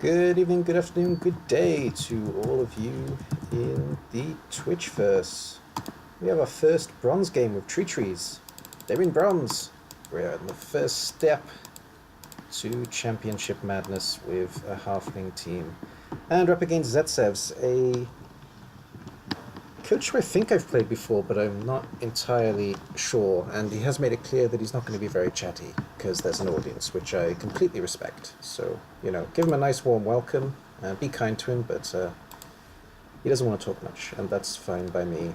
Good evening, good afternoon, good day to all of you in the Twitchverse. We have our first bronze game with Tree Trees. They're in bronze. We're in the first step to Championship Madness with a halfling team. And we're up against Zetsevs, a coach who I think I've played before, but I'm not entirely sure. And he has made it clear that he's not going to be very chatty, because there's an audience, which I completely respect. So, you know, give him a nice warm welcome, be kind to him, but he doesn't want to talk much, and that's fine by me.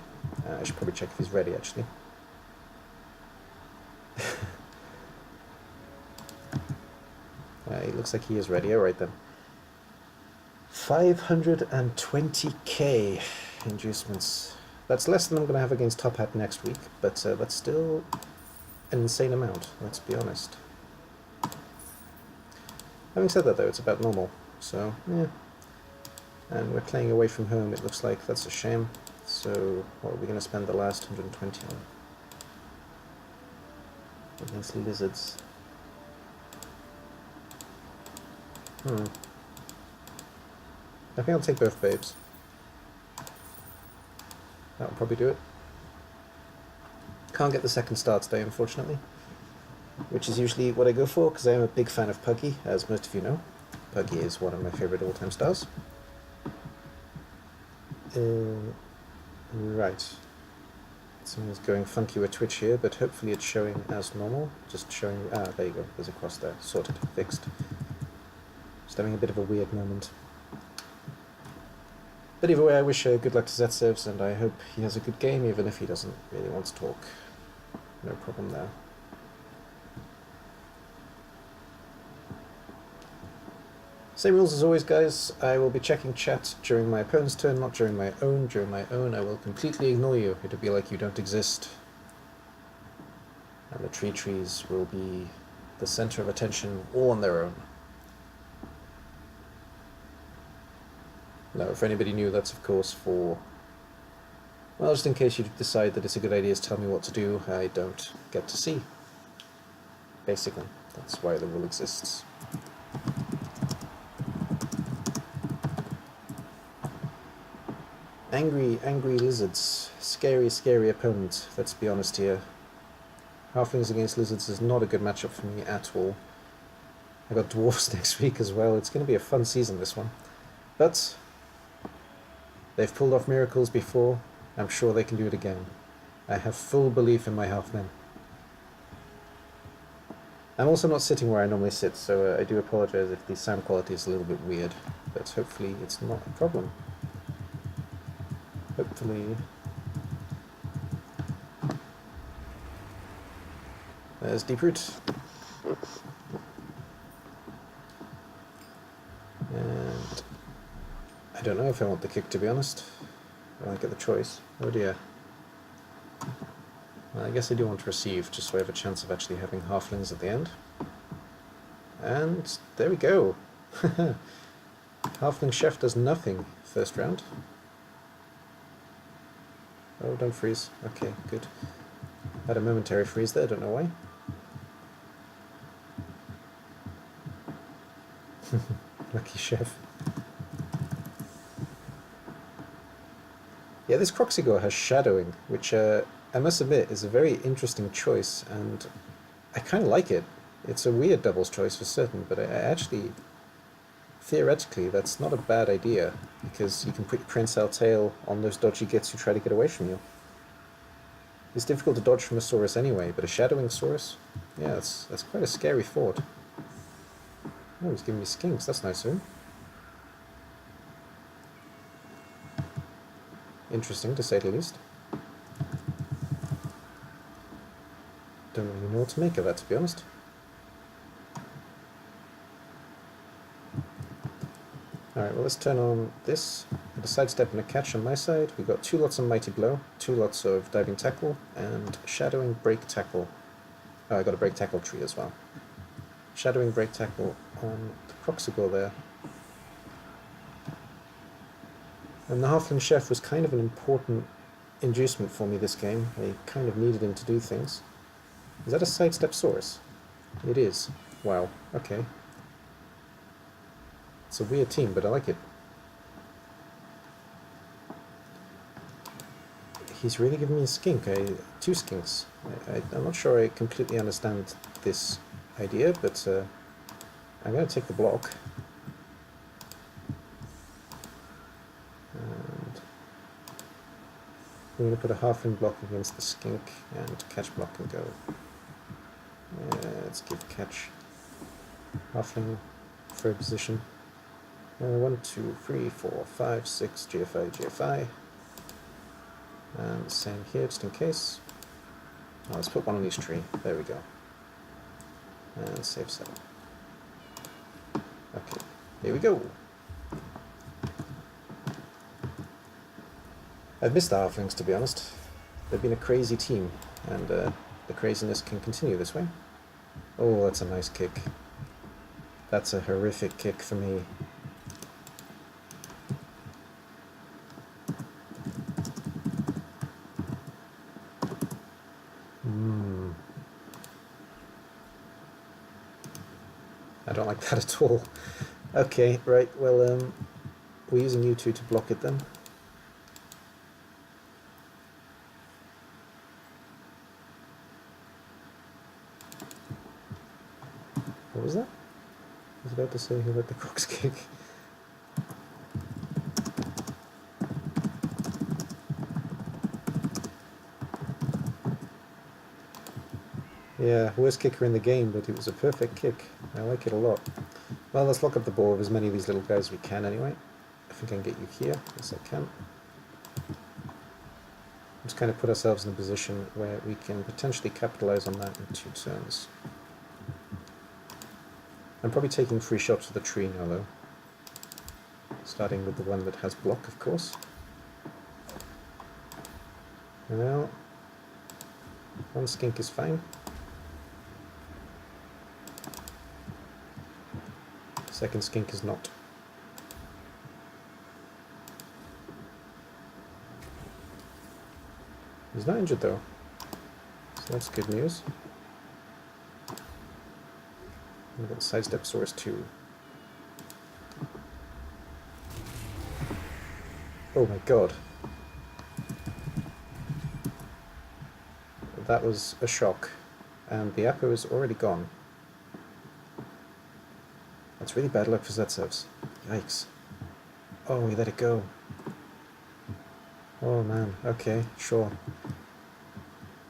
I should probably check if he's ready, actually. It looks like he is ready. Alright then. 520k inducements. That's less than I'm going to have against Top Hat next week, but that's still an insane amount, let's be honest. Having said that though, it's about normal, so yeah. And we're playing away from home, it looks like. That's a shame. So what are we going to spend the last 120 on? Against lizards. I think I'll take both babes. That'll probably do it. Can't get the second star today, unfortunately, which is usually what I go for, because I am a big fan of Puggy, as most of you know. Puggy is one of my favourite all-time stars. Right. Someone's going funky with Twitch here, but hopefully it's showing as normal. Just showing... Ah, there you go. There's a cross there. Sorted. Fixed. Just having a bit of a weird moment. But either way, I wish good luck to zetsevs, and I hope he has a good game, even if he doesn't really want to talk. No problem there. Same rules as always, guys. I will be checking chat during my opponent's turn, not during my own. During my own, I will completely ignore you. It'll be like you don't exist. And the trees will be the center of attention all on their own. Now, if anybody knew, that's of course for... Well, just in case you decide that it's a good idea to tell me what to do, I don't get to see. Basically, that's why the rule exists. Angry, angry lizards. Scary, scary opponent, let's be honest here. Halflings against lizards is not a good matchup for me at all. I got dwarves next week as well. It's going to be a fun season, this one. But they've pulled off miracles before. I'm sure they can do it again. I have full belief in my halfmen. I'm also not sitting where I normally sit, so I do apologize if the sound quality is a little bit weird, but hopefully it's not a problem. Hopefully... There's Deeproot. And... I don't know if I want the kick, to be honest. I don't get the choice. Oh dear. Well, I guess I do want to receive, just so I have a chance of actually having halflings at the end. And there we go. Halfling Chef does nothing first round. Oh, don't freeze. Okay, good. Had a momentary freeze there, don't know why. Lucky Chef. Yeah, this Croxigore has shadowing, which I must admit is a very interesting choice, and I kind of like it. It's a weird doubles choice for certain, but I actually, theoretically, that's not a bad idea, because you can put Prehensile Tail on those dodgy gits who try to get away from you. It's difficult to dodge from a Saurus anyway, but a shadowing Saurus? Yeah, that's quite a scary thought. Oh, he's giving me skinks, that's nice of him. Interesting, to say the least. Don't really know what to make of that, to be honest. Alright, well let's turn on this. With a sidestep and a catch on my side. We've got 2 lots of Mighty Blow, 2 lots of Diving Tackle, and Shadowing Break Tackle. Oh, I got a Break Tackle tree as well. Shadowing Break Tackle on the Croxigore there. And the Halfling Chef was kind of an important inducement for me this game. I kind of needed him to do things. Is that a sidestep Saurus? It is. Wow, okay. It's a weird team, but I like it. He's really giving me a skink. Two skinks. I'm not sure I completely understand this idea, but I'm going to take the block. And we're going to put a halfling block against the skink and catch block and go. Let's give catch halfling third position. 1, 2, 3, 4, 5, 6, GFI, GFI. And same here, just in case. Oh, let's put one on each tree. There we go. And save 7. Okay, here we go. I've missed the halflings, to be honest. They've been a crazy team, and the craziness can continue this way. Oh, that's a nice kick. That's a horrific kick for me. I don't like that at all. Okay, right, well, we're using you two to block it then. What was that? I was about to say who let the crooks kick. Yeah, worst kicker in the game, but it was a perfect kick. I like it a lot. Well, let's lock up the ball with as many of these little guys as we can anyway. I think I can get you here. Yes, I can. Just kind of put ourselves in a position where we can potentially capitalize on that in 2 turns. I'm probably taking 3 shots with the tree now, though. Starting with the one that has block, of course. Well, 1 skink is fine. Second skink is not. He's not injured though, so that's good news. We've got sidestep source 2. Oh my god. That was a shock, and the Apo is already gone. That's really bad luck for zetsevs. Yikes. Oh, he let it go. Oh man, okay, sure.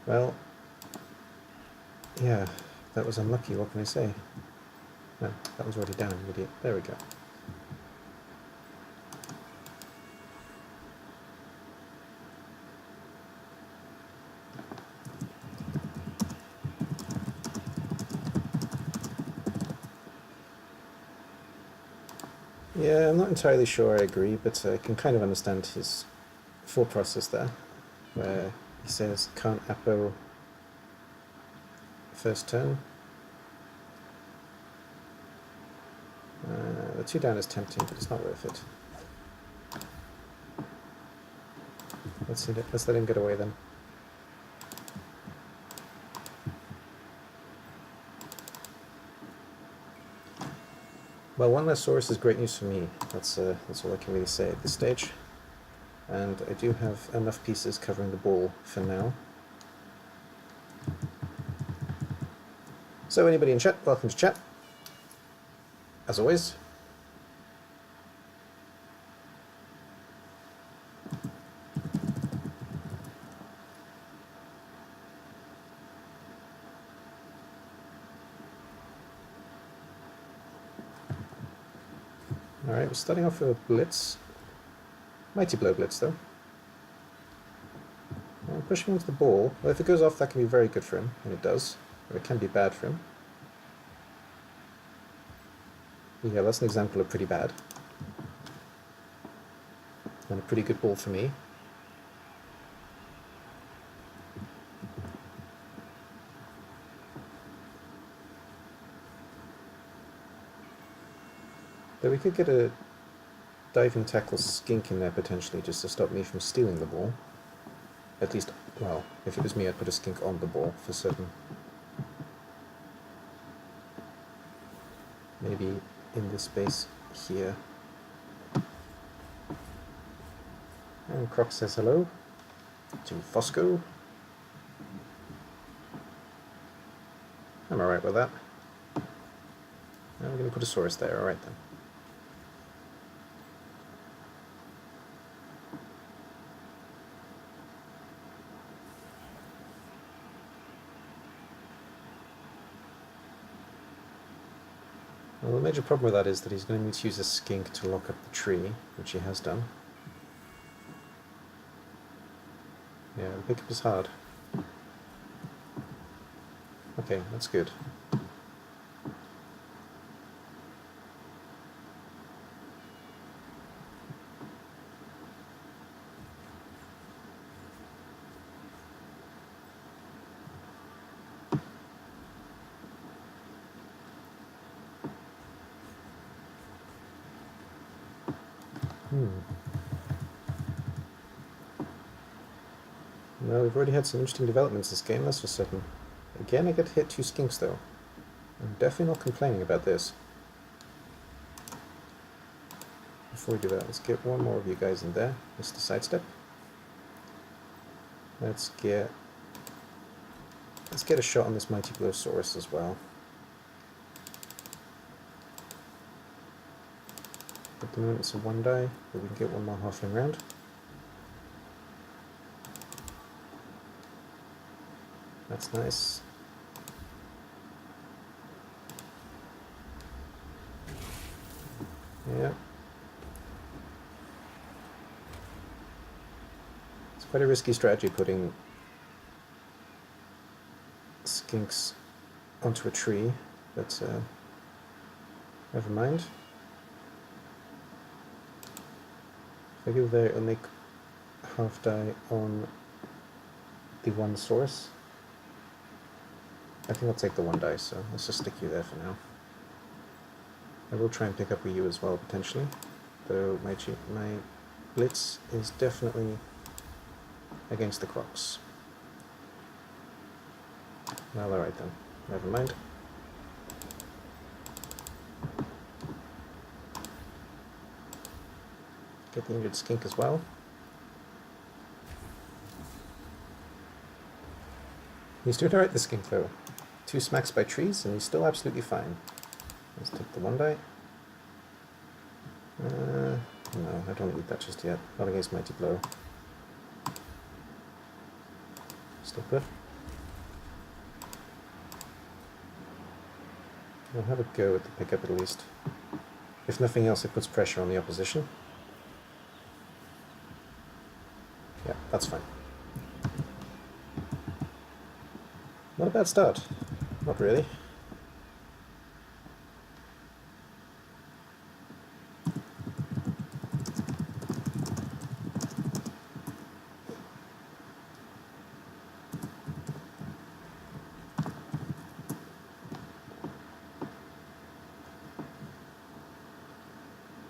Well, yeah, that was unlucky, what can I say? No, that was already down, you idiot. There we go. Yeah, I'm not entirely sure I agree, but I can kind of understand his thought process there, where he says can't Apo first turn. The 2 down is tempting, but it's not worth it. Let's let him get away then. Well, 1 less source is great news for me. That's all I can really say at this stage. And I do have enough pieces covering the ball for now. So anybody in chat, welcome to chat. As always. Alright, we're starting off with a blitz. Mighty blow blitz though. I'm pushing into the ball. Well, if it goes off, that can be very good for him, and it does. Or it can be bad for him. Yeah, that's an example of pretty bad. And a pretty good ball for me. Though we could get a diving tackle skink in there potentially, just to stop me from stealing the ball. At least, well, if it was me, I'd put a skink on the ball for certain. Maybe in this space here. And Croc says hello to Fosco. I'm alright with that. Now we're going to put a Saurus there, alright then. Well, the major problem with that is that he's going to need to use a skink to lock up the tree, which he has done. Yeah, the pickup is hard. Okay, that's good. Well, we've already had some interesting developments this game, that's for certain. Again, I get to hit 2 skinks though. I'm definitely not complaining about this. Before we do that, let's get one more of you guys in there. Mr. Sidestep. Let's get a shot on this Mighty Blowsaurus as well. At the moment it's a 1 die, but we can get one more halfling round. That's nice. Yeah. It's quite a risky strategy putting skinks onto a tree, but never mind. If I go there, it'll make half die on the 1 source. I think I'll take the 1 die, so let's just stick you there for now. I will try and pick up with you as well, potentially, though my blitz is definitely against the Crocs. Well, alright then, never mind. Get the injured skink as well. He's doing alright, the skink, though. 2 smacks by trees, and he's still absolutely fine. Let's take the 1 die. No, I don't need that just yet. Not against Mighty Blow. Still put. I'll have a go at the pickup at least. If nothing else, it puts pressure on the opposition. Yeah, that's fine. Not a bad start. Not really.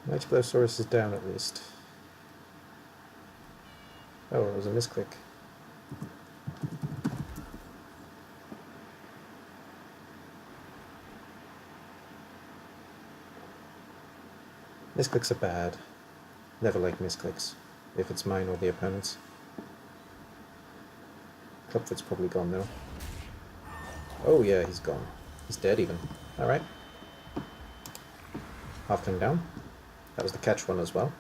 Mighty Blowsaurus is down at least. Oh, it was a misclick. Misclicks are bad. Never like misclicks, if it's mine or the opponent's. Clubfoot's probably gone though. Oh yeah, he's gone. He's dead even. Alright. Halfling down. That was the catch one as well.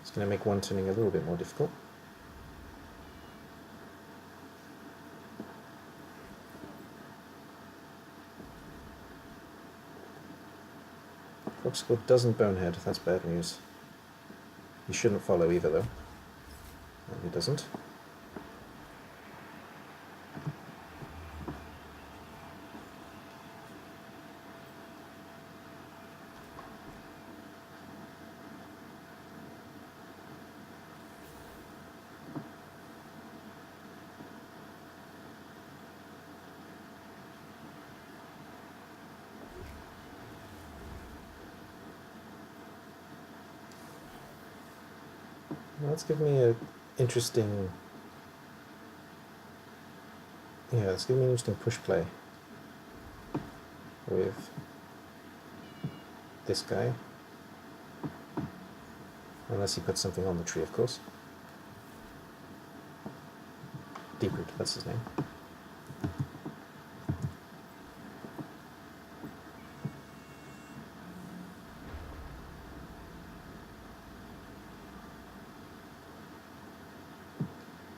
It's going to make 1 turning a little bit more difficult. Fox scored doesn't bonehead, that's bad news. He shouldn't follow either though. No, he doesn't. Well, that's given me an interesting... Yeah, it's giving me an interesting push play with this guy. Unless he puts something on the tree, of course. Deeproot, that's his name.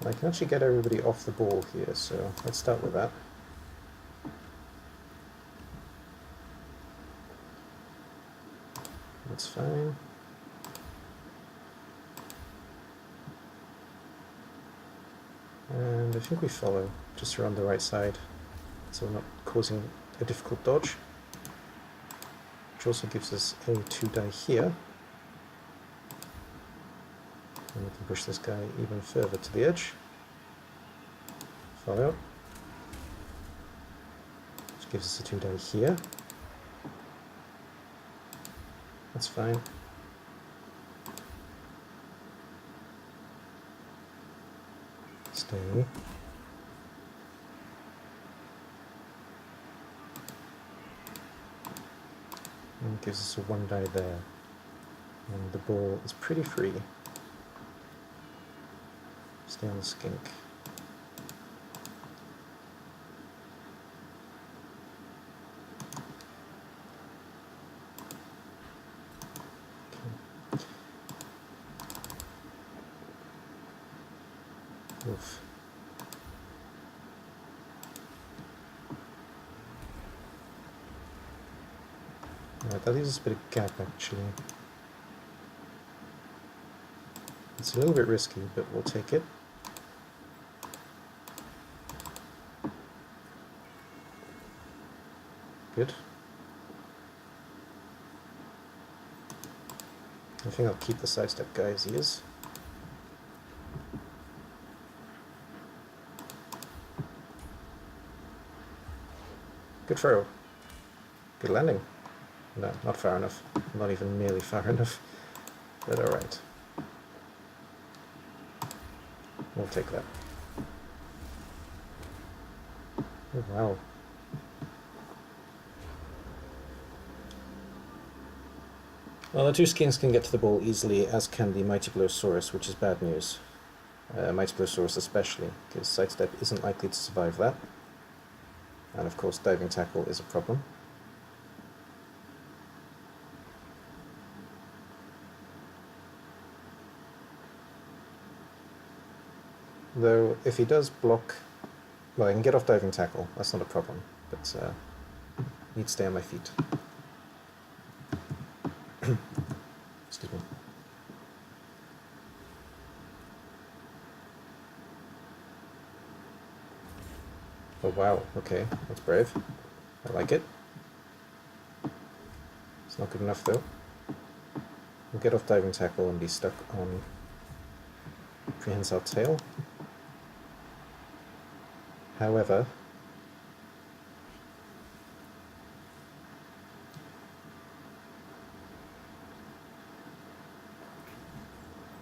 I can actually get everybody off the ball here, so let's start with that. That's fine. And I think we follow just around the right side, so we're not causing a difficult dodge. Which also gives us a 2 die here. And we can push this guy even further to the edge. Follow. Which gives us a 2 die here. That's fine. Stay. And it gives us a 1 die there. And the ball is pretty free. Stay on the skink. Oof. Right, that leaves us a bit of gap actually. It's a little bit risky, but we'll take it. Good. I think I'll keep the sidestep guy as he is. Good throw. Good landing. No, not far enough. Not even nearly far enough. But alright. We'll take that. Oh, wow. Well, the 2 skinks can get to the ball easily, as can the Mighty Blowsaurus, which is bad news. Mighty Blowsaurus especially, because sidestep isn't likely to survive that. And of course, diving tackle is a problem. Though, if he does block, well, I can get off diving tackle, that's not a problem, but need to stay on my feet. Excuse me. Oh wow, okay, that's brave. I like it. It's not good enough though. We'll get off diving tackle and be stuck on prehensile tail. However,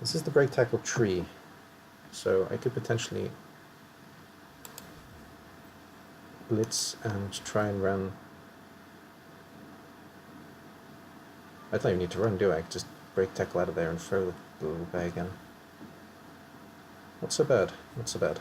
this is the break tackle tree, so I could potentially blitz and try and run. I don't even need to run, do I? I could just break tackle out of there and throw the little guy again. Not so bad, not so bad.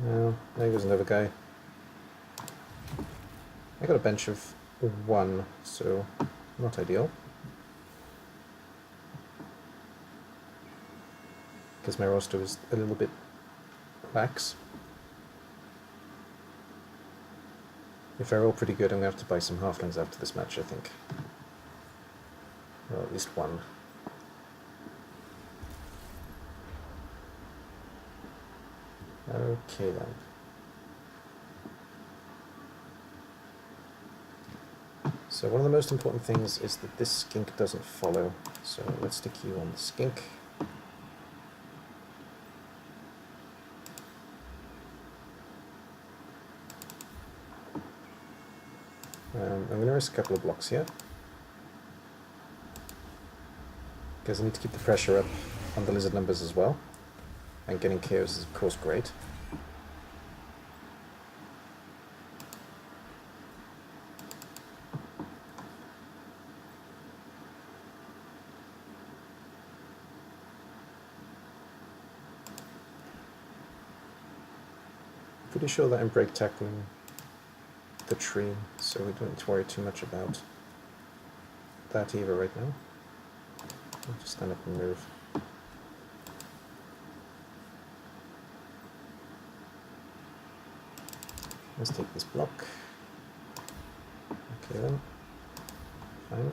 No, there goes another guy. I got a bench of 1, so not ideal. Because my roster is a little bit lax. If I roll pretty good, I'm going to have to buy some halflings after this match, I think. Well, at least 1. Okay then. So one of the most important things is that this skink doesn't follow. So let's stick you on the skink. I'm going to risk a couple of blocks here. because I need to keep the pressure up on the lizard numbers as well. And getting KOs is of course great. Pretty sure that I'm break tackling the tree, so we don't need to worry too much about that either right now. I'll just stand up and move. Let's take this block. Okay then. Fine.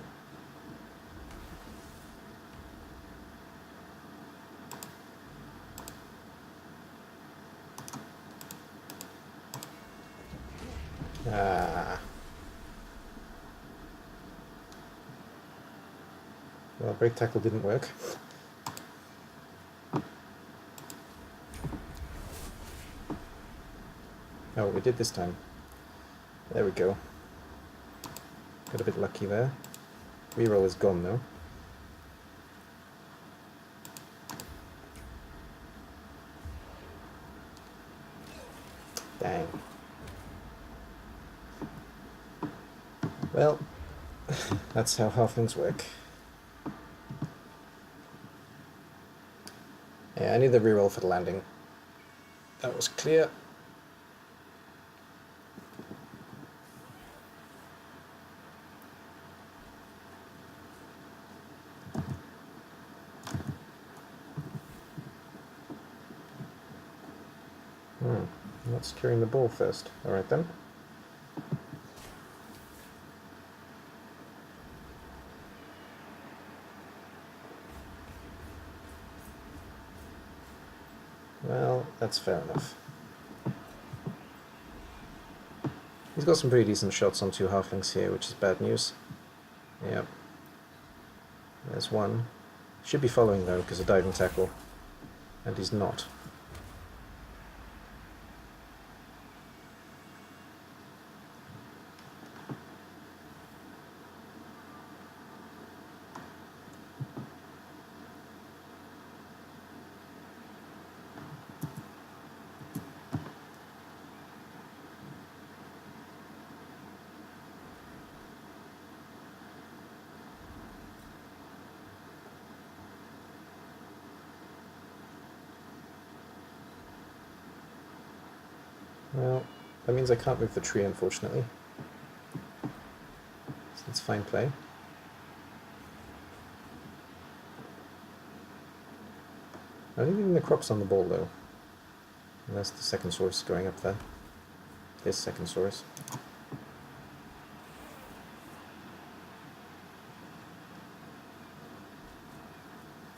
Ah. Well, break tackle didn't work. Oh, we did this time. There we go. Got a bit lucky there. Reroll is gone though. Dang. Well, that's how halflings work. Yeah, I need the reroll for the landing. That was clear. Not securing the ball first. Alright then. Well, that's fair enough. He's got some pretty decent shots on two halflings here, which is bad news. Yep. There's one. Should be following though, because of diving tackle. And he's not. Well, that means I can't move the tree, unfortunately. So that's fine play. I'm leaving the crops on the ball, though. Unless the second source going up there. This second source.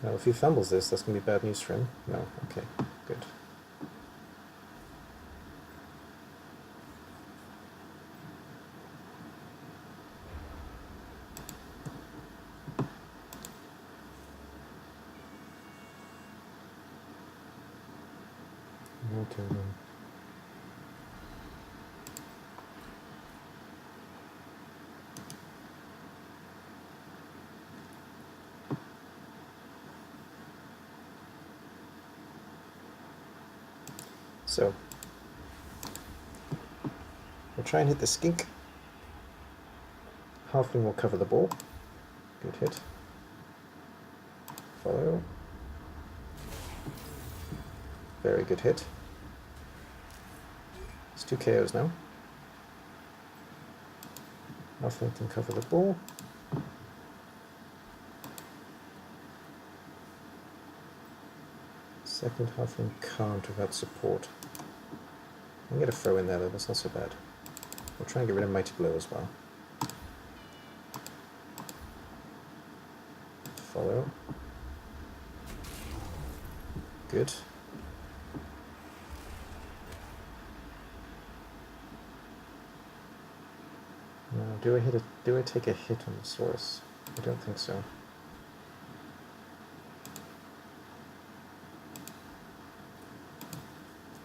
Well, if he fumbles this, that's going to be bad news for him. No, okay, good. Okay then. So, we'll try and hit the skink. Halfling will cover the ball. Good hit. Follow. Very good hit. It's 2 KOs now. Halfling can cover the ball. Second halfling can't without support. I can get a throw in there though, that's not so bad. We'll try and get rid of Mighty Blow as well. Follow. Good. Now, do I take a hit on the source? I don't think so.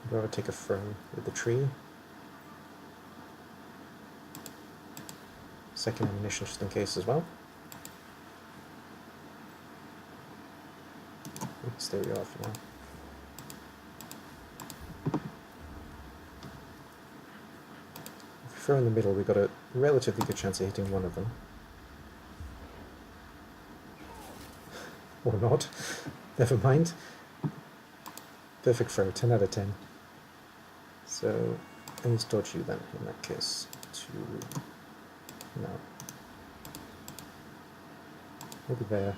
I'd rather take a throw with the tree. Second ammunition just in case as well. stay where you are for now. If we throw in the middle, we've got a relatively good chance of hitting one of them. Or not. Never mind. Perfect throw, 10 out of 10. So, I need to dodge you then, in that case. No. Maybe there.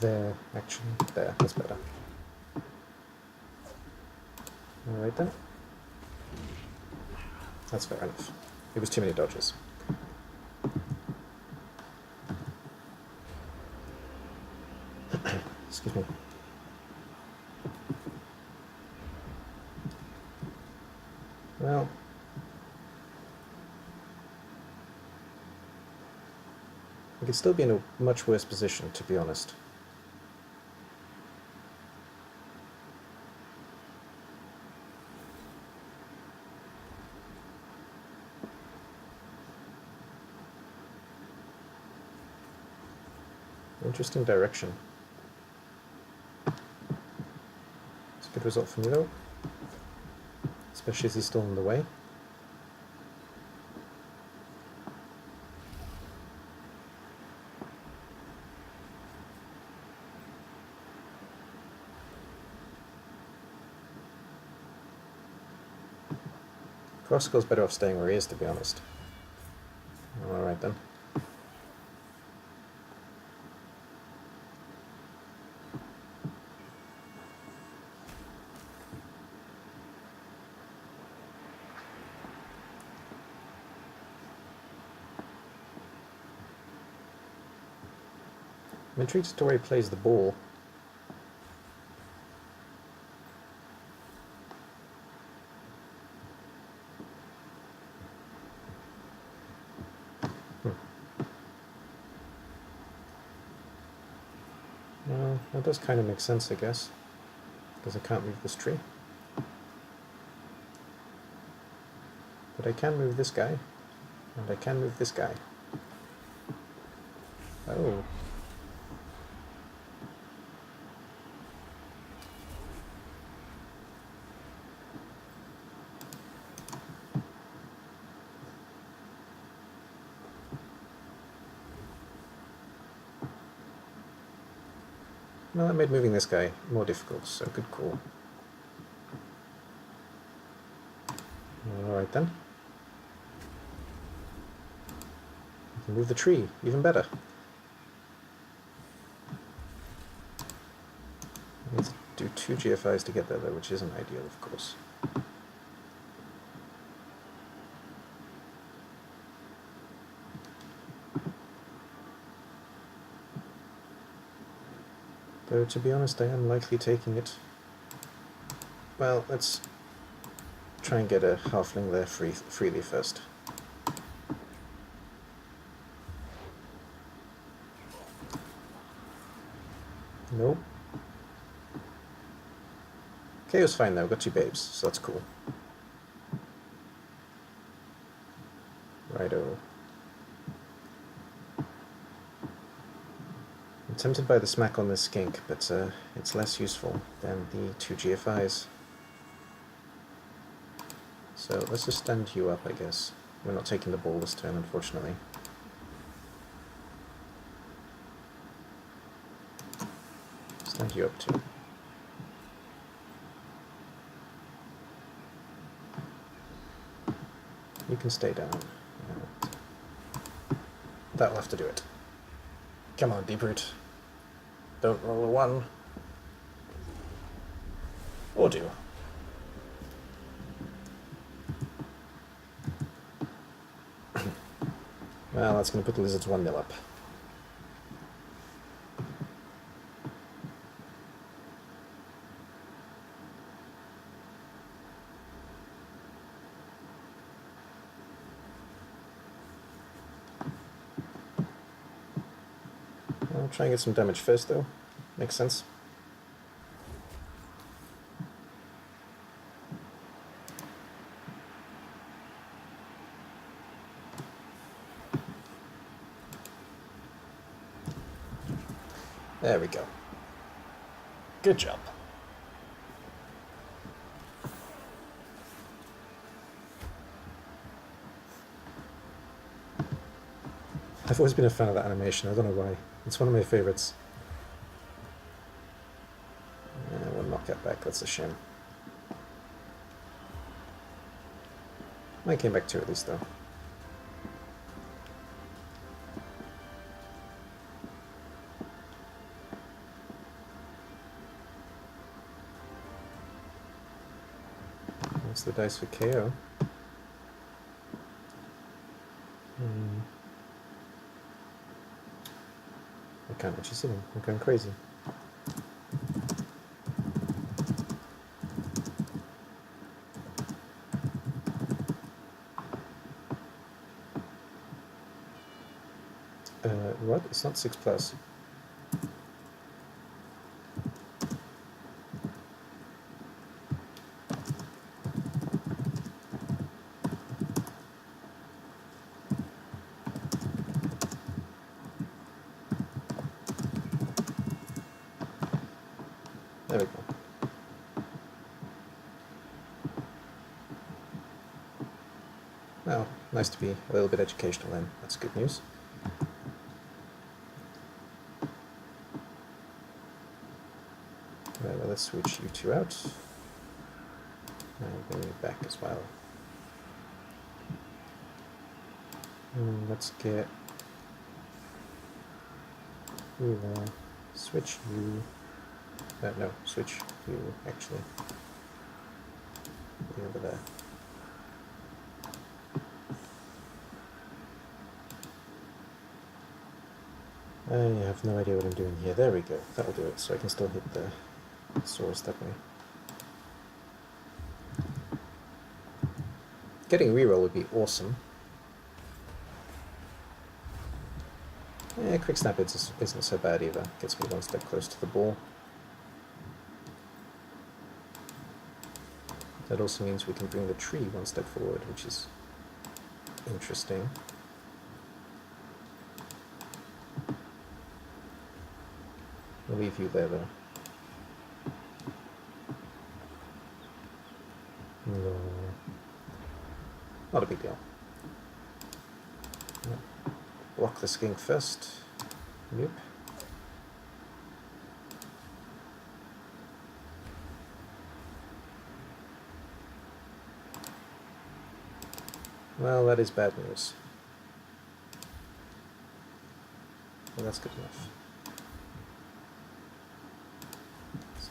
There, actually. There, that's better. Alright then. That's fair enough. It was too many dodges. Excuse me. Well, we could still be in a much worse position, to be honest. Interesting direction. It's a good result for me though, especially as he's still in the way. Crossgill's better off staying where he is, to be honest. Alright then. I'm intrigued as to where he plays the ball. Well, that does kind of make sense, I guess, because I can't move this tree. But I can move this guy, and I can move this guy. Oh. Well, that made moving this guy more difficult, so good call. Alright then. I can move the tree, even better. I need to do 2 GFIs to get there though, which isn't ideal, of course. Though, to be honest, I am likely taking it. Well, let's try and get a halfling there freely first. Nope. KO's fine though, got 2 babes, so that's cool. Righto. I'm tempted by the smack on this skink, but it's less useful than the 2 GFIs. So let's just stand you up, I guess. We're not taking the ball this turn, unfortunately. Stand you up too. You can stay down. That'll have to do it. Come on, Deep Root. Don't roll a 1. Or do. Well, that's going to put the Lizards 1-0 up. I'll try and get some damage first, though. Makes sense. There we go. Good job. I've always been a fan of that animation. I don't know why. It's one of my favorites. We'll knock that back. That's a shame. Mine came back too, at least, though. That's the dice for KO. I can't actually see them. I'm going crazy. What? It's not 6 plus. There we go. Well, nice to be a little bit educational then. That's good news. Right, well, let's switch you two out. And bring you back as well. Let's get you there. Switch you. No, switch you actually. Be over there. I have no idea what I'm doing here. There we go. That'll do it. So I can still hit the source that way. Getting a reroll would be awesome. Quick snap isn't so bad either. Gets me one step close to the ball. That also means we can bring the tree one step forward, which is interesting. I'll leave you there though. No. Not a big deal. No. Block the skink first. Nope. Well, that is bad news. Well, that's good enough. So,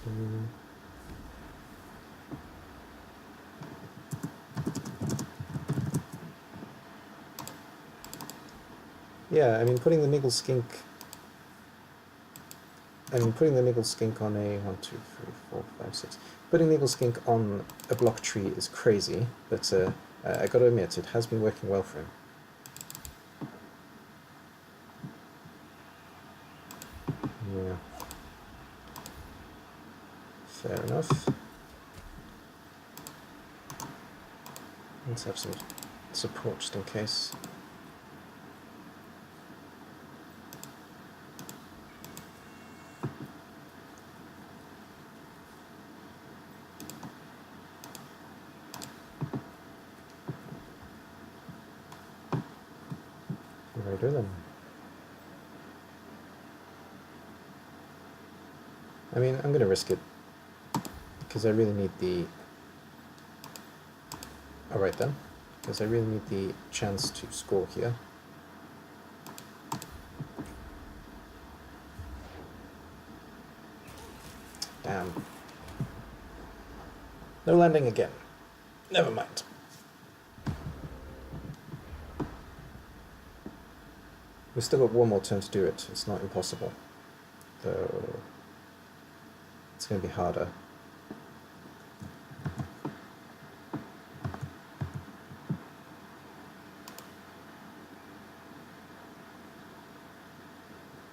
yeah, I mean, putting the niggle skink on a 1, 2, 3, 4, 5, 6. Putting niggle skink on a block tree is crazy, but I got to admit, it has been working well for him. Yeah. Fair enough. Let's have some support just in case. Righto then. I mean, I'm going to risk it because I really need the... Alright then, because I really need the chance to score here. Damn. No landing again. Never mind. We've still got one more turn to do it. It's not impossible. Though it's going to be harder.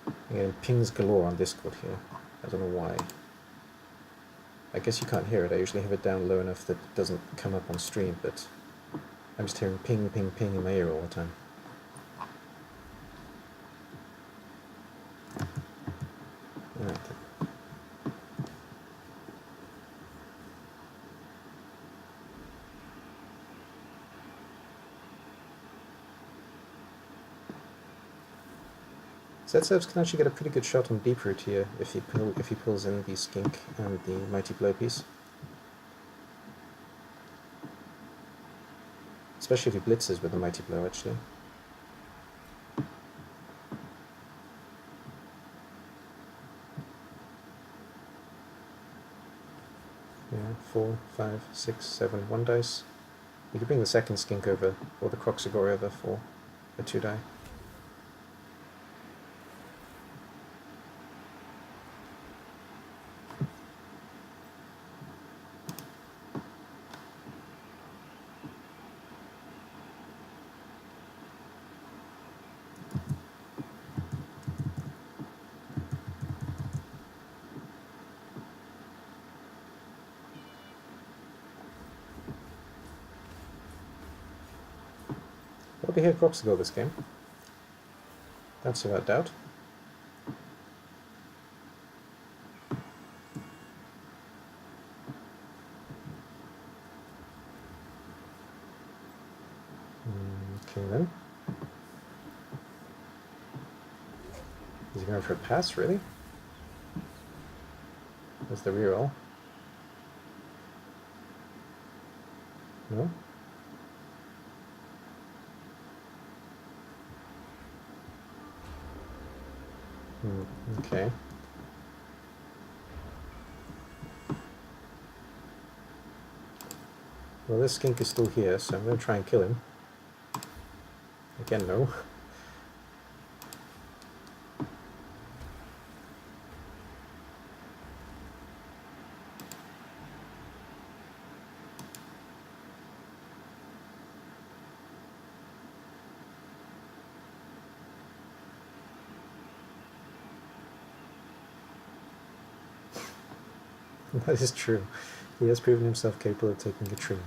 I'm getting pings galore on Discord here. I don't know why. I guess you can't hear it. I usually have it down low enough that it doesn't come up on stream, but I'm just hearing ping, ping, ping in my ear all the time. Zetsevs can actually get a pretty good shot on deep root here if he pulls in the skink and the mighty blow piece. Especially if he blitzes with the mighty blow, actually. Yeah, 4, 5, 6, 7, 1 dice. You could bring the second skink over, or the Croxagore over for a 2 die. I'll be here Croxagore this game. That's without doubt. Okay then. Is he going for a pass, really? That's the reroll. No? Okay. Well, this skink is still here, so I'm going to try and kill him. Again, no. That is true. He has proven himself capable of taking a tree.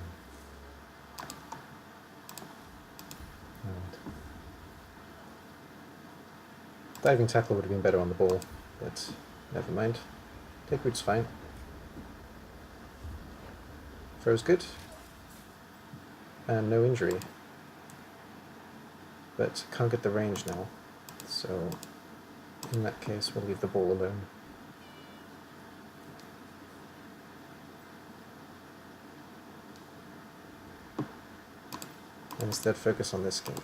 Diving tackle would have been better on the ball, but never mind. Take root's fine. Throw's good. And no injury. But can't get the range now. So in that case we'll leave the ball alone. And instead focus on this skink.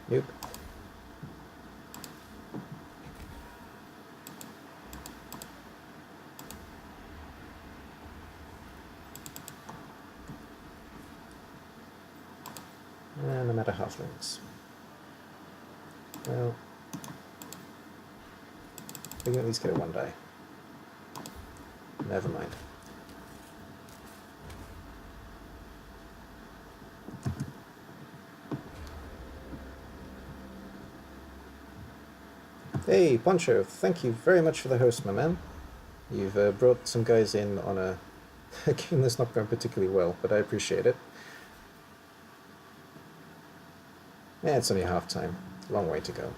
Nope. And I'm out of halflings. Well, we can at least get a 1 die. Never mind. Hey, Poncho, thank you very much for the host, my man. You've brought some guys in on a game that's not going particularly well, but I appreciate it. Yeah, it's only half time. Long way to go.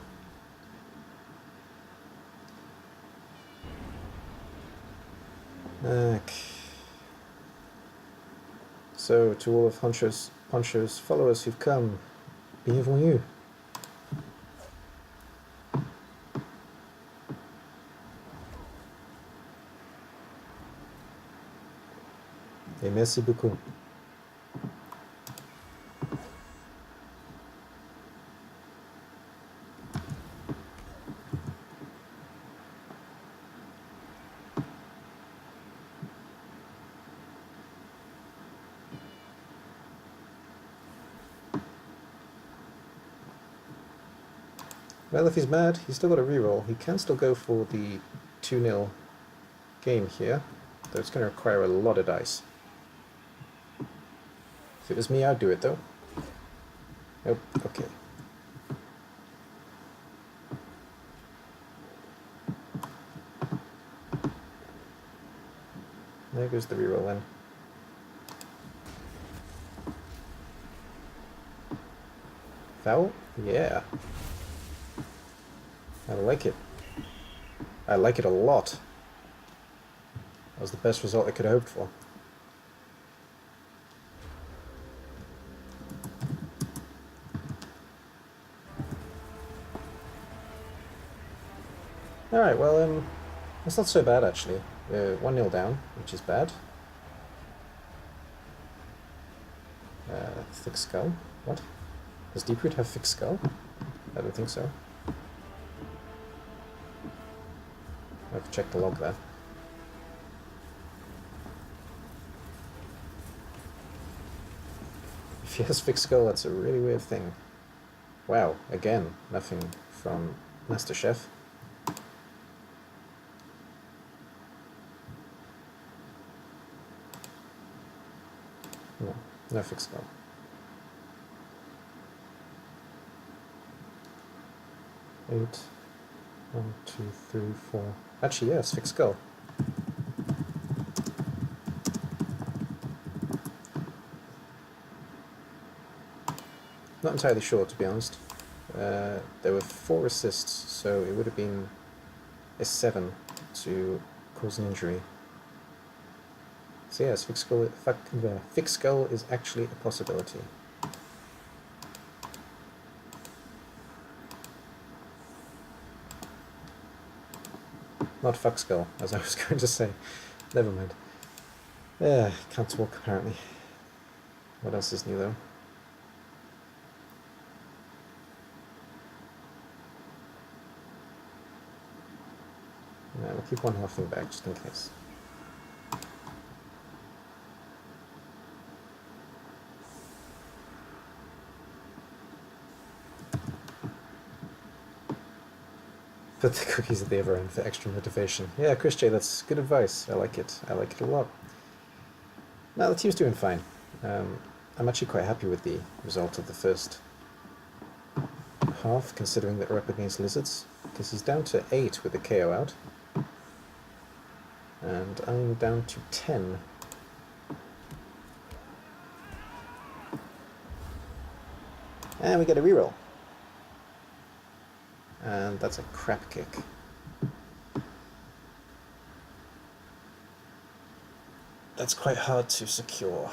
Okay. So, to all of Poncho's followers who've come, bienvenue. Et merci beaucoup. Well, if he's mad, he's still got a reroll. He can still go for the 2-0 game here, though it's going to require a lot of dice. If it was me, I'd do it, though. Nope, okay. There goes the reroll then. Foul? Yeah. I like it. I like it a lot. That was the best result I could have hoped for. Alright, well, it's not so bad actually. We're 1-0 down, which is bad. Thick skull? What? Does Deeproot have thick skull? I don't think so. I have to check the log there. If he has thick skull, that's a really weird thing. Wow, again, nothing from Master Chef. No, no thick skull. Eight. 1, 2, 3, 4. Actually, yes, thick skull. Not entirely sure, to be honest. There were 4 assists, so it would have been a 7 to cause an injury. So yes, thick skull is actually a possibility. Not fuck skull, as I was going to say. Never mind. Yeah, can't talk apparently. What else is new though? We'll keep one halfling back just in case. Put the cookies at the other end for extra motivation. Yeah, Chris J, that's good advice. I like it. I like it a lot. Now the team's doing fine. I'm actually quite happy with the result of the first half, considering that we're up against lizards, because he's down to 8 with the KO out, and I'm down to 10. And we get a reroll. And that's a crap kick. That's quite hard to secure.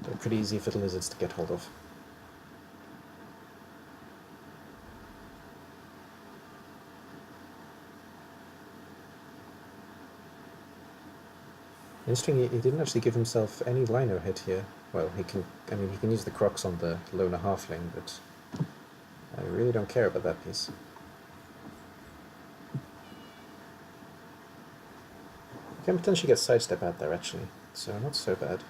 They're pretty easy for the lizards to get hold of. Interesting, he didn't actually give himself any lino hit here. Well, he can use the crocs on the loner halfling, but I really don't care about that piece. You can potentially get sidestep out there actually, so not so bad.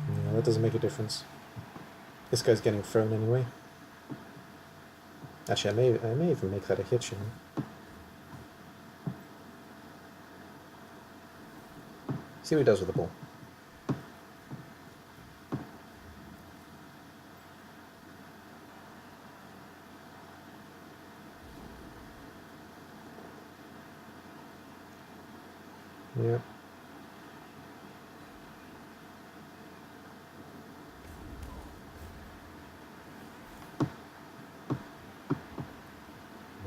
No, that doesn't make a difference. This guy's getting thrown anyway. Actually, I may even make that a hit, you know. See what he does with the ball. Yeah.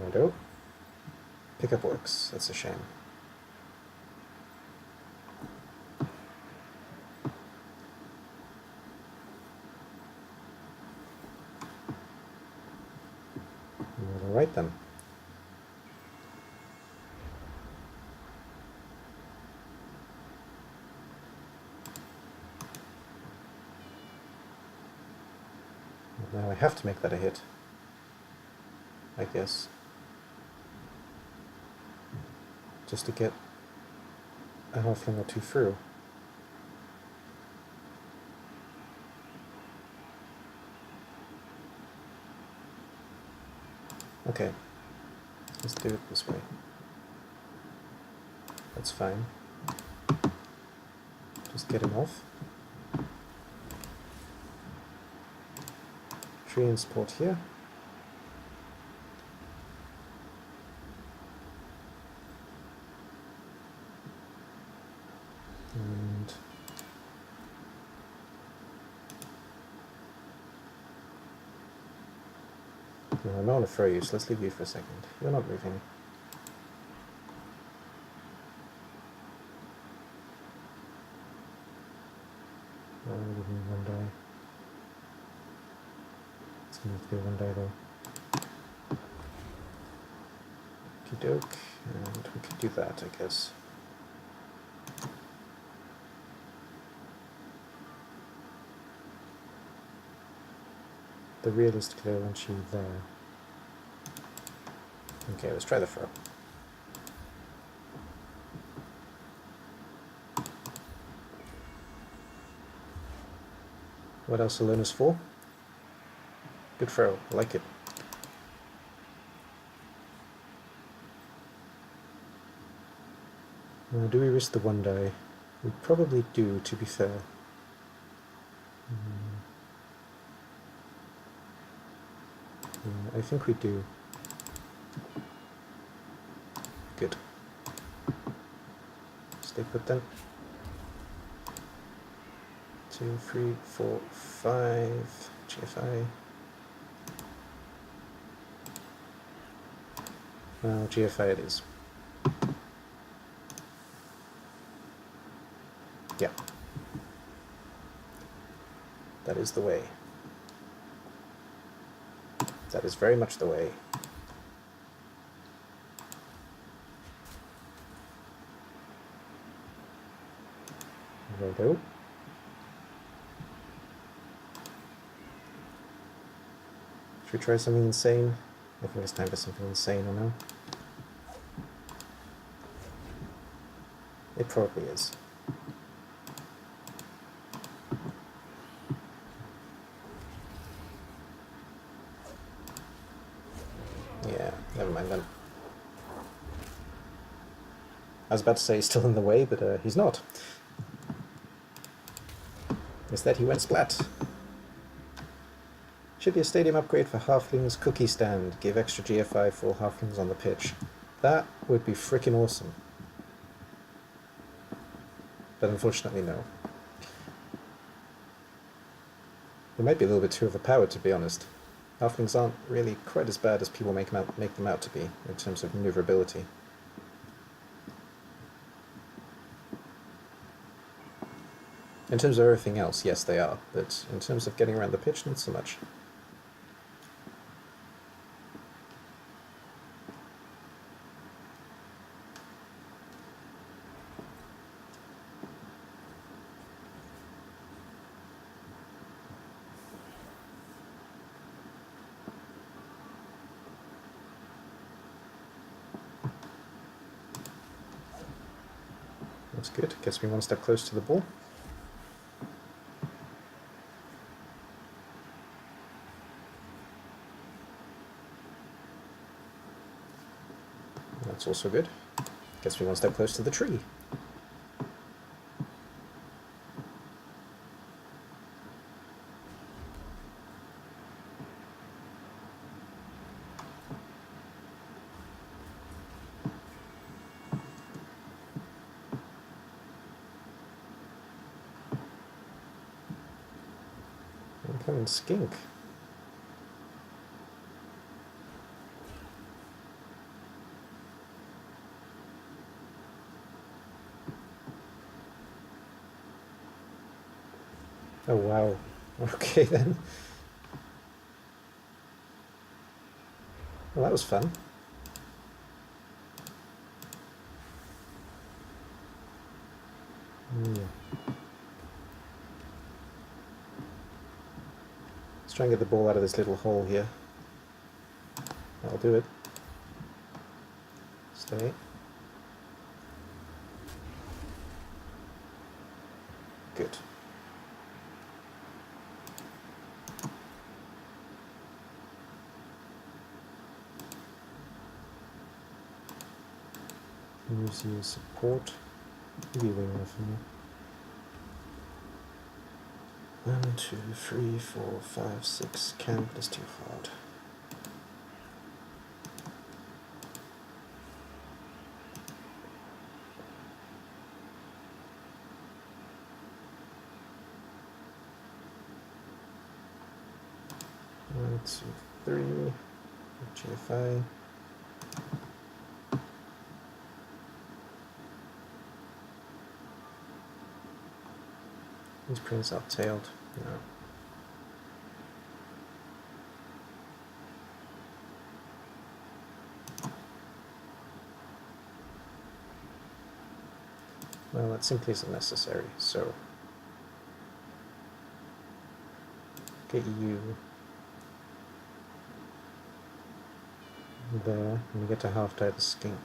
Righto. Pickup works. That's a shame. Alright then. Now I have to make that a hit, I guess, just to get a halfling or 2 through. Okay, let's do it this way. That's fine. Just get him off. Tree and support here. And no, I'm not going to throw you, so let's leave you for a second. You're not moving. give me one die. It's going to have to be one die though. Okey-doke, and we could do that, I guess. The realistically, I want you there. Okay, let's try the throw. What else alone is for? Good throw, I like it. Do we risk the one die? We probably do, to be fair. Yeah, I think we do. Good. Stay put then. 2, 3, 4, 5. GFI. Well, GFI it is. Yeah. That is the way. That is very much the way. Righto. Should we try something insane? I think it's time for something insane, or no? It probably is. Yeah, never mind then. I was about to say he's still in the way, but he's not. Instead he went splat. Should be a stadium upgrade for Halflings cookie stand. Give extra GFI for Halflings on the pitch. That would be freaking awesome. But unfortunately no. They might be a little bit too overpowered, to be honest. Halflings aren't really quite as bad as people make them out to be in terms of maneuverability. In terms of everything else, yes they are, but in terms of getting around the pitch, not so much. That's good, gets me one step closer to the ball. That's also good. Gets me one step closer to the tree. Incoming skink. Oh wow. Okay then. Well, that was fun. Yeah. Let's try and get the ball out of this little hole here. That'll do it. Stay. Good. Use your support. Maybe way away from you. 1, 2, 3, 4, 5, 6. Camp is too hard. One, 2, 3. GFI. These prints are tailed. No. Well, that simply isn't necessary, so get you there, and you get to half die the skink.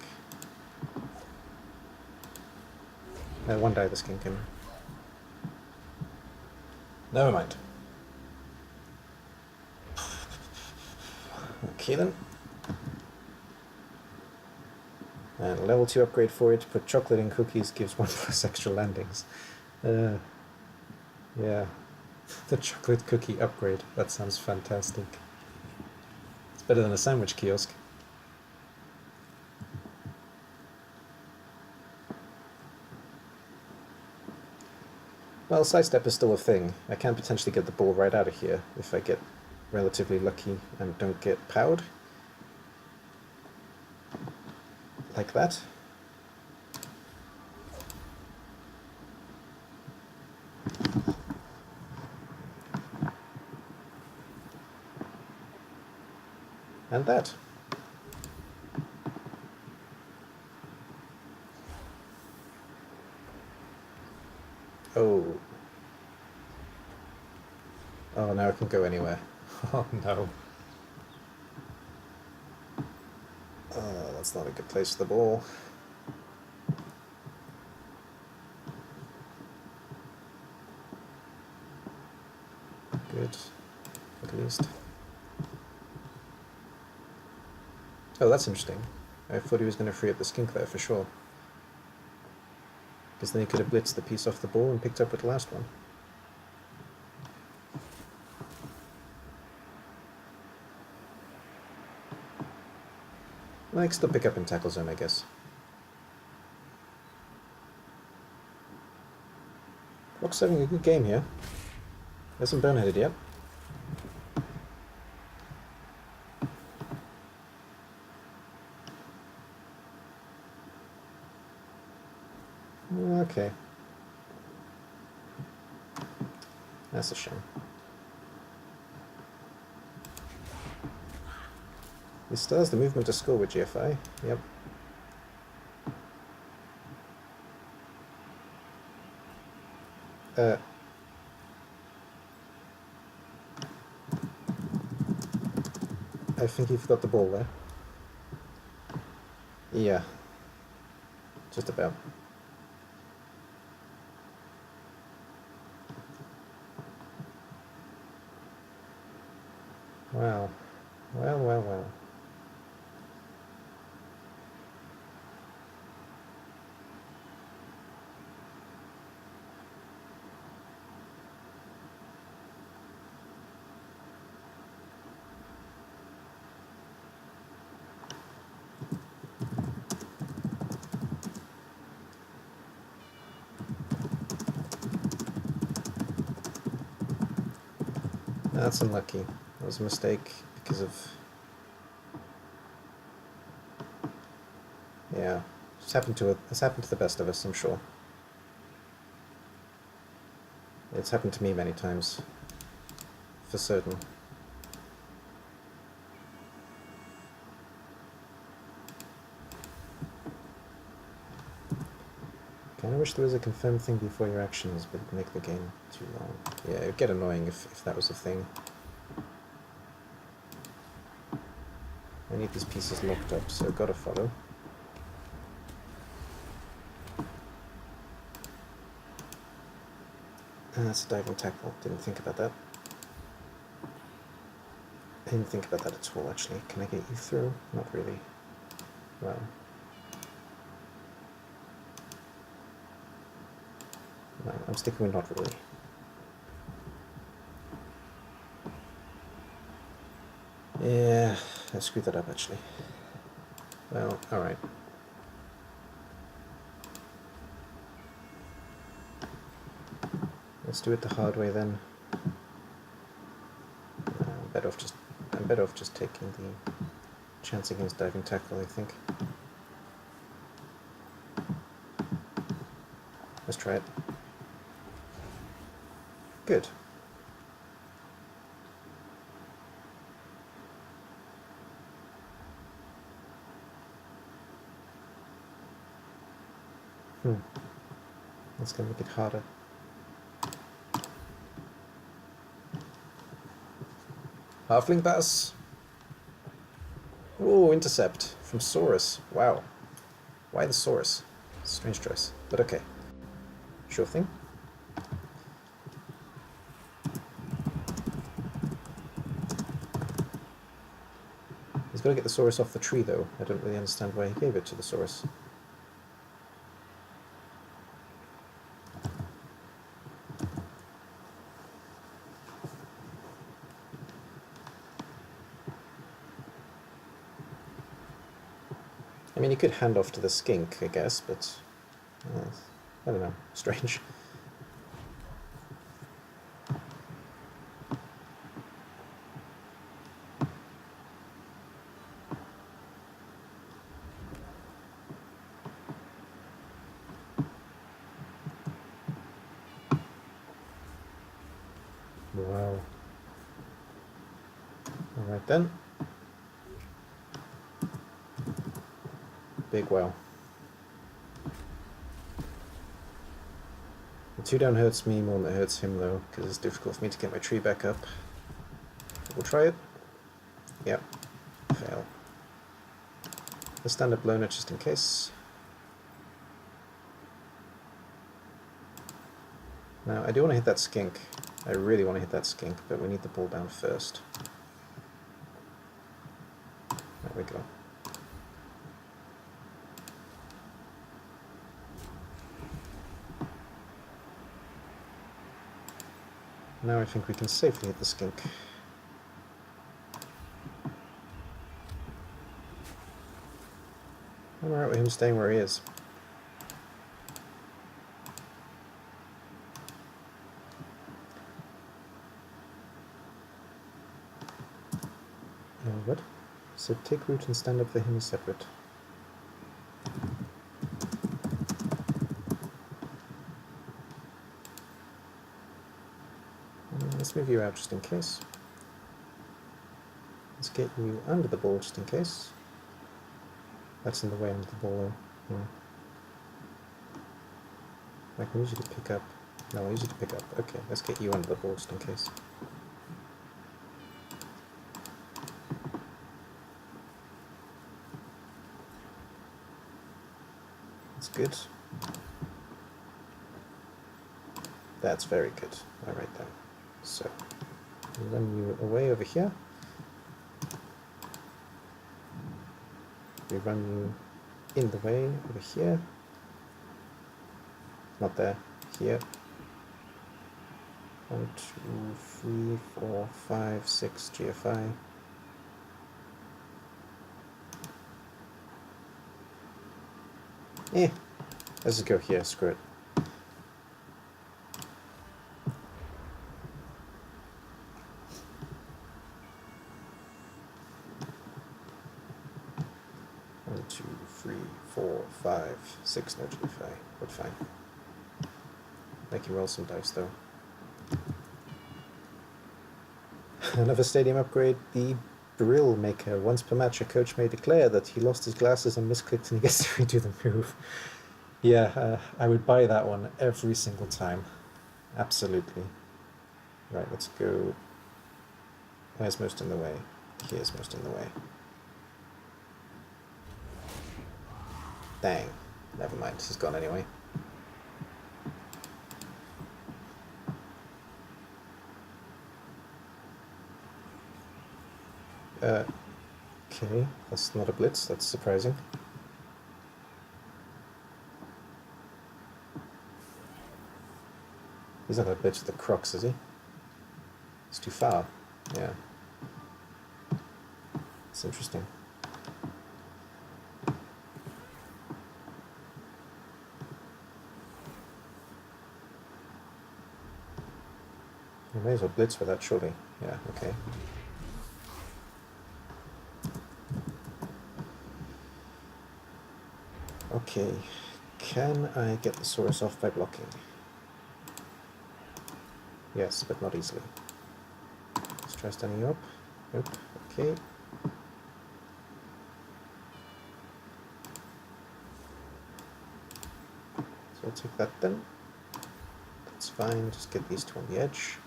One die the skink, and never mind. Okay then. And a level 2 upgrade for it, put chocolate in cookies, gives 1+ extra landings. Yeah. The chocolate cookie upgrade. That sounds fantastic. It's better than a sandwich kiosk. Well, sidestep is still a thing. I can potentially get the ball right out of here if I get relatively lucky and don't get powered. Like that. And that. Oh. Oh, now I can go anywhere. Oh no. Oh, that's not a good place for the ball. Good. At least. Oh, that's interesting. I thought he was going to free up the skink there for sure. Because then he could have blitzed the piece off the ball and picked up with the last one. I can still pick up in tackle zone, I guess. Rock's having a good game here. Hasn't boneheaded yet. Okay. That's a shame. He still has the movement to score with GFI. Yep. I think he forgot the ball there. Yeah. Just about. Wow. Well. That's unlucky. That was a mistake because of... Yeah. It's happened to the best of us, I'm sure. It's happened to me many times. For certain. Kinda wish there was a confirm thing before your actions, but it'd make the game too long. Yeah, it'd get annoying if that was a thing. I need these pieces locked up, so gotta follow. That's a diving tackle. Didn't think about that. I didn't think about that at all, actually. Can I get you through? Not really. Well. No, I'm sticking with not really. Yeah, I screwed that up, actually. Well, alright. Let's do it the hard way then. I'm better off just taking the chance against diving tackle, I think. Let's try it. Good. That's going to make it harder. Halfling pass. Oh, intercept from Saurus. Wow. Why the Saurus? Strange choice, but okay. Sure thing. He's got to get the Saurus off the tree, though. I don't really understand why he gave it to the Saurus. I mean, you could hand off to the skink, I guess, but I don't know. Strange. Wow. All right then. Big wow. The 2 down hurts me more than it hurts him, though, because it's difficult for me to get my tree back up. We'll try it. Yep. Fail. Let's stand up loner just in case. Now, I do want to hit that skink. I really want to hit that skink, but we need the ball down first. There we go. Now I think we can safely hit the skink. I'm alright with him staying where he is. What? So take root and stand up for him separate. Let's move you out just in case. Let's get you under the ball just in case. That's in the way under the ball though. Yeah. I can use you to pick up. No, I'll use you to pick up. Okay, let's get you under the ball just in case. That's good. That's very good. Alright then. So, we'll run you away over here. We run you in the way over here. Not there. Here. 1, 2, 3, 4, 5, 6 GFI. Let's just go here, screw it. One, 2, 3, 4, 5, 6, no GFI, but fine. Make you roll some dice though. Another stadium upgrade, the Brill Maker. Once per match, a coach may declare that he lost his glasses and misclicked and he gets to redo the move. Yeah, I would buy that one every single time. Absolutely. Right, let's go. Where's most in the way? Here's most in the way. Dang. Never mind, he's gone anyway. Okay, that's not a blitz, that's surprising. He's not going to blitz with the Crocs, is he? It's too far. Yeah. It's interesting. You may as well blitz with that, surely. Yeah, okay. Okay, can I get the Saurus off by blocking? Yes, but not easily. Let's try standing you up. Nope. Okay. So I'll take that then. That's fine. Just get these two on the edge.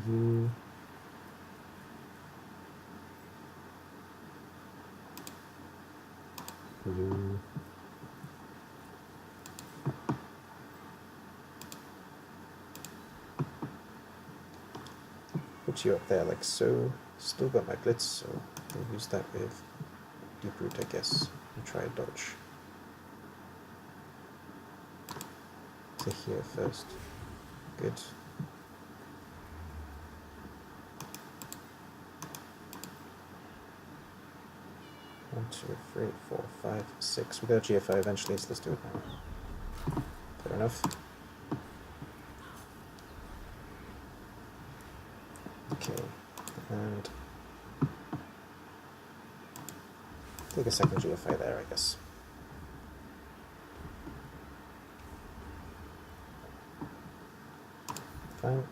You. You. Put you up there like so. Still got my blitz, so I'll use that with deep root, I guess, and try a dodge. To here first. Good. 1, 2, 3, 4, 5, 6. We got GFI eventually, so let's do it now. Fair enough. Okay, and take a second GFI there, I guess. Fine.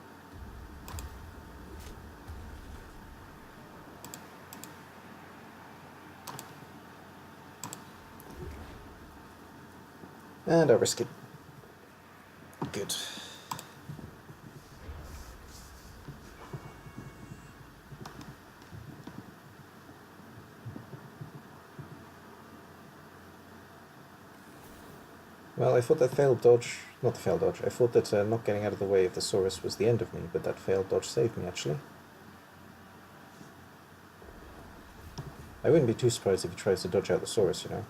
And I'll risk it. Good. Well, I thought that failed dodge, not the failed dodge, I thought that not getting out of the way of the Saurus was the end of me, but that failed dodge saved me, actually. I wouldn't be too surprised if he tries to dodge out the Saurus, you know.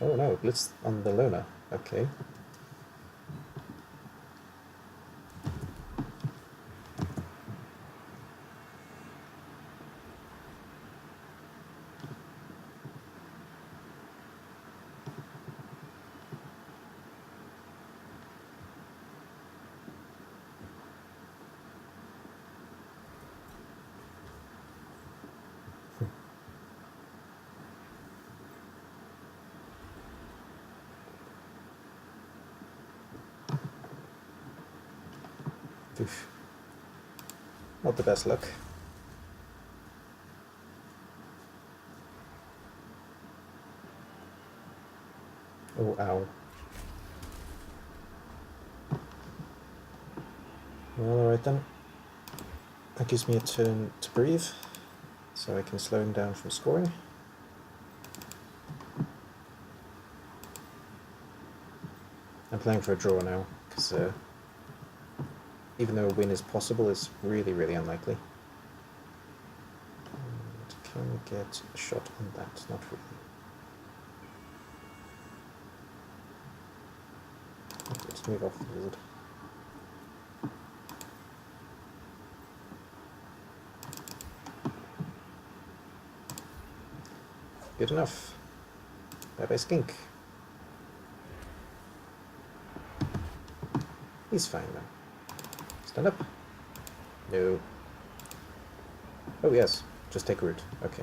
Oh no, blitz on the loner. Okay. Oof. Not the best luck. Oh, ow. Well, alright then. That gives me a turn to breathe, so I can slow him down from scoring. I'm playing for a draw now, because even though a win is possible, it's really, really unlikely. And can we get a shot on that? Not really. Okay, let's move off the wizard. Good enough. Bye-bye, skink. He's fine now. Stand up. No. Oh yes, just take a root. Okay.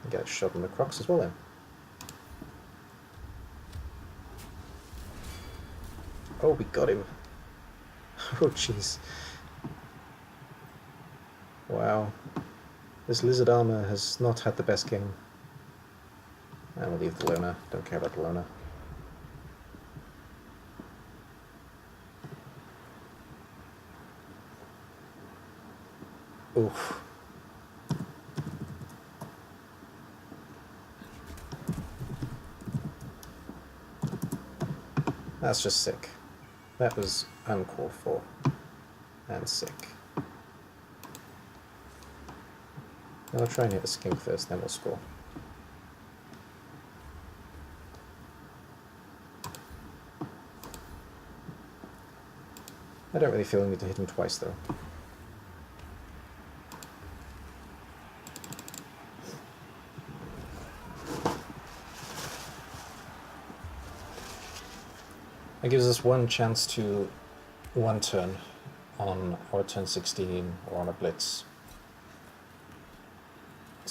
Get a shot on the crocs as well then. Oh, we got him. Oh jeez. Wow. This lizard armor has not had the best game. I will leave the loner. Don't care about the loner. Oof. That's just sick. That was uncalled for. And sick. I'll try and hit the skink first, then we'll score. I don't really feel the need to hit him twice though. That gives us one chance to one turn on our turn 16 or on a blitz.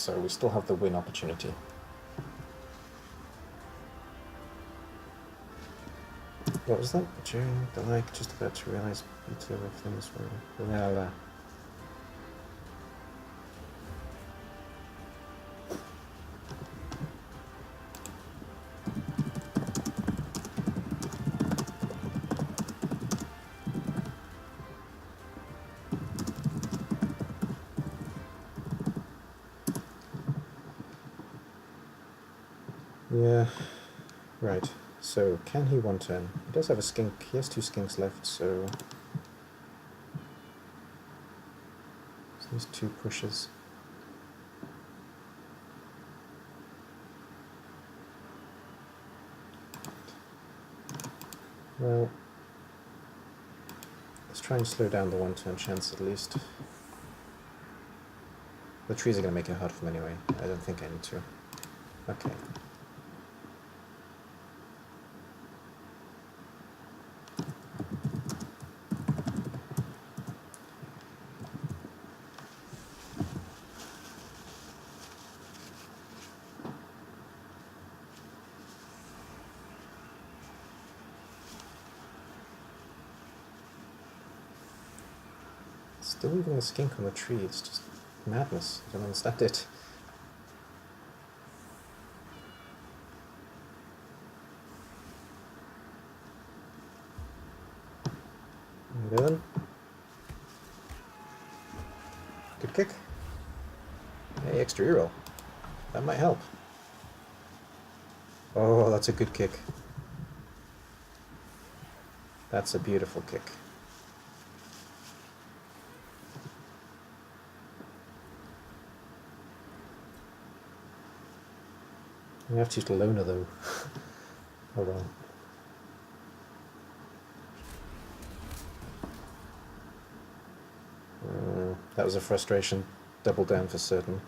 So we still have the win opportunity. What was that? During the like, just about to realise BT of things were... Well, yeah, right. So, can he one turn? He does have a skink. He has 2 skinks left, so... These 2 pushes. Well, let's try and slow down the 1-turn chance at least. The trees are going to make it hard for him anyway. I don't think I need to. Okay. Still leaving a skink on the tree, it's just madness. I don't understand it. Villain. Good kick. Hey, extra reroll. That might help. Oh, that's a good kick. That's a beautiful kick. We have to use the loner though. Oh well. That was a frustration. Double down for certain.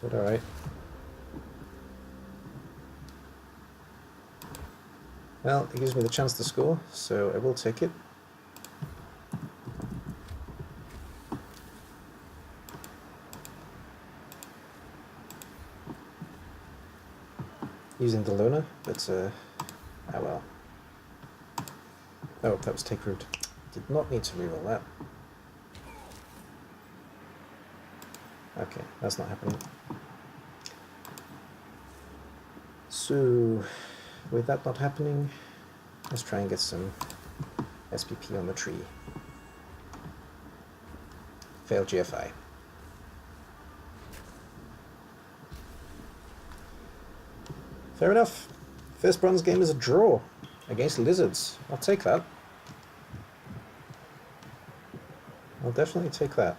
But alright. Well, it gives me the chance to score, so I will take it. Using the loner, but ah well. Oh, that was take root. Did not need to reroll that. Okay, that's not happening. So, with that not happening, let's try and get some SPP on the tree. Failed GFI. Fair enough. First bronze game is a draw against lizards. I'll take that. I'll definitely take that.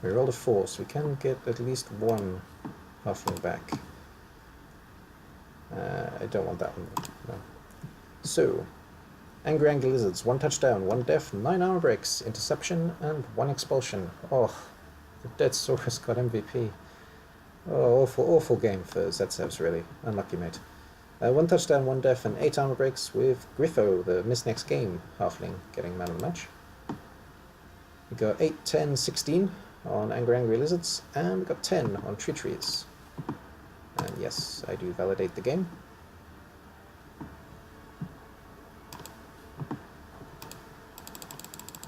We rolled a 4, so we can get at least 1 halfling back. I don't want that one, no. So, Angry Angry Lizards, 1 touchdown, 1 death, 9 armor breaks, interception, and 1 expulsion. Oh, the Dead Saurus got MVP. Oh, awful game for zetsevs, really. Unlucky, mate. 1 touchdown, 1 death, and 8 armor breaks with Griffo, the miss next game halfling, getting man of the match. We got 8, 10, 16 on Angry Angry Lizards, and we got 10 on Trees. And yes, I do validate the game.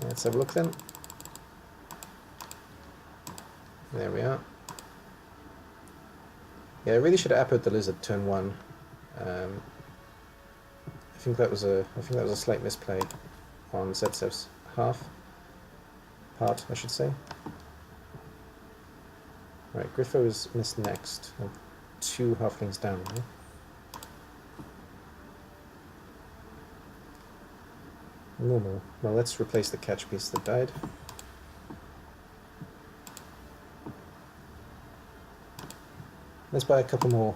Let's have a look then. There we are. Yeah, I really should have appoed the lizard turn 1. I think that was a slight misplay on zetsevs part, I should say. Right, Griffo is missed next. 2 halflings down, right? Normal. Well, let's replace the catch piece that died. Let's buy a couple more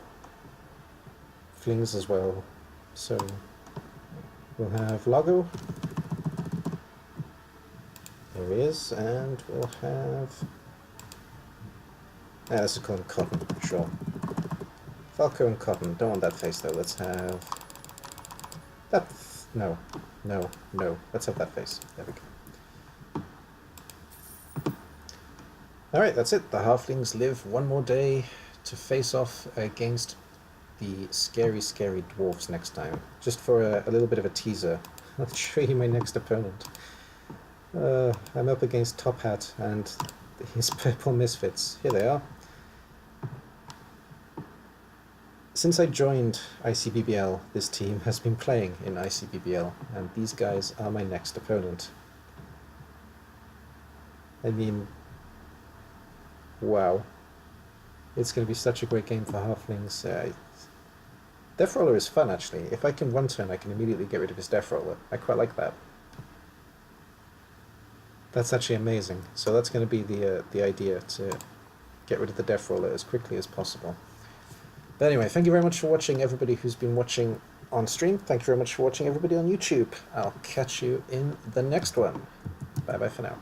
flings as well. So we'll have Lago. There he is, and we'll have... let's call him Cotton, sure. Falco and Cotton. Don't want that face though. Let's have... that... no. Let's have that face. There we go. Alright, that's it. The halflings live one more day to face off against the scary, scary dwarves next time. Just for a little bit of a teaser, I'll show you my next opponent. I'm up against Top Hat and his purple misfits. Here they are. Since I joined ICBBL, this team has been playing in ICBBL, and these guys are my next opponent. I mean, wow. It's going to be such a great game for halflings. Death Roller is fun, actually. If I can one turn, I can immediately get rid of his Death Roller. I quite like that. That's actually amazing. So that's going to be the idea, to get rid of the Death Roller as quickly as possible. But anyway, thank you very much for watching, everybody who's been watching on stream. Thank you very much for watching, everybody on YouTube. I'll catch you in the next one. Bye-bye for now.